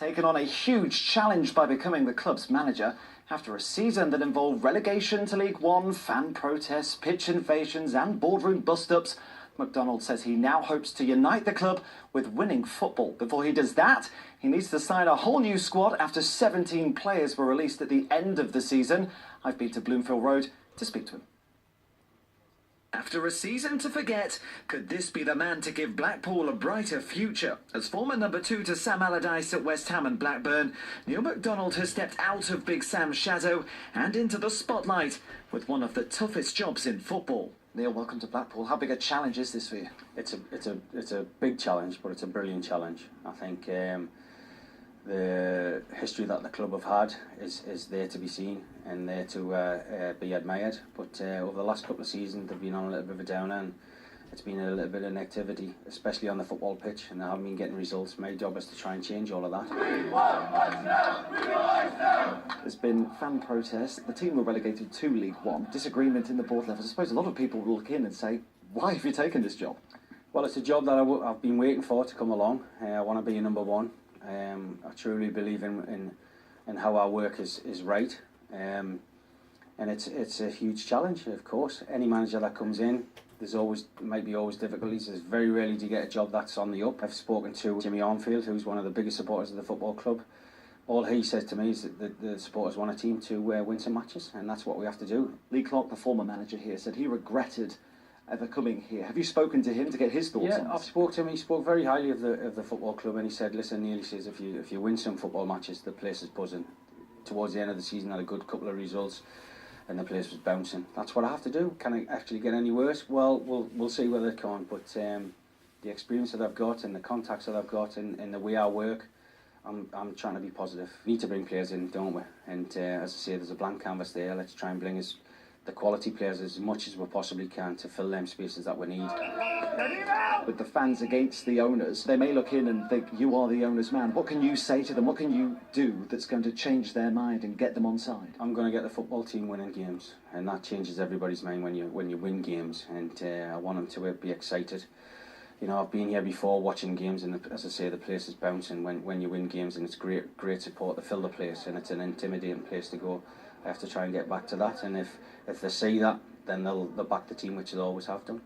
taken on a huge challenge by becoming the club's manager after a season that involved relegation to League One, fan protests, pitch invasions and boardroom bust-ups. McDonald says he now hopes to unite the club with winning football. Before he does that, he needs to sign a whole new squad after 17 players were released at the end of the season. I've been to Bloomfield Road to speak to him. After a season to forget, could this be the man to give Blackpool a brighter future? As former number 2 to Sam Allardyce at West Ham and Blackburn, Neil MacDonald has stepped out of Big Sam's shadow and into the spotlight with one of the toughest jobs in football. Neil, welcome to Blackpool. How big a challenge is this for you? It's a big challenge, but it's a brilliant challenge. I think the history that the club have had is there to be seen and there to be admired. But over the last couple of seasons, they've been on a little bit of a downer, and it's been a little bit of negativity, especially on the football pitch, and they haven't been getting results. My job is to try and change all of that. There's been fan protests. The team were relegated to League One. Disagreement in the board levels. I suppose a lot of people will look in and say, why have you taken this job? Well, it's a job that I've been waiting for to come along. I want to be a number one. I truly believe in how our work is right, and it's a huge challenge. Of course, any manager that comes in, might be always difficulties. There's very rarely do you get a job that's on the up. I've spoken to Jimmy Armfield, who's one of the biggest supporters of the football club. All he says to me is that the supporters want a team to win some matches, and that's what we have to do. Lee Clark, the former manager here, said he regretted ever coming here. Have you spoken to him to get his thoughts on this? Yeah, I've spoken to him. He spoke very highly of the football club, and he said, listen, Neil, he says, if you win some football matches, the place is buzzing. Towards the end of the season, had a good couple of results, and the place was bouncing. That's what I have to do. Can I actually get any worse? Well, we'll see whether it can. But the experience that I've got and the contacts that I've got and the way I work, I'm trying to be positive. We need to bring players in, don't we? And as I say, there's a blank canvas there. Let's try and bring the quality players as much as we possibly can to fill them spaces that we need. With the fans against the owners, they may look in and think you are the owner's man. What can you say to them? What can you do that's going to change their mind and get them on side? I'm going to get the football team winning games, and that changes everybody's mind when you win games. And I want them to be excited. You know, I've been here before watching games, and as I say, the place is bouncing when you win games, and it's great support to fill the place, and it's an intimidating place to go. I have to try and get back to that, and if they see that, then they'll back the team, which they always have done.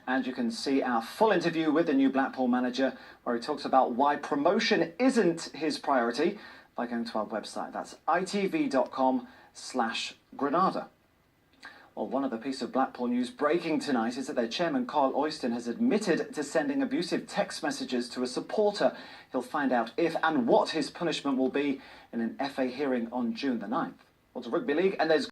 And you can see our full interview with the new Blackpool manager, where he talks about why promotion isn't his priority, by going to our website. That's itv.com/Granada. Well, one other piece of Blackpool news breaking tonight is that their chairman, Carl Oyston, has admitted to sending abusive text messages to a supporter. He'll find out if and what his punishment will be in an FA hearing on June the 9th. Well, to Rugby League, and there's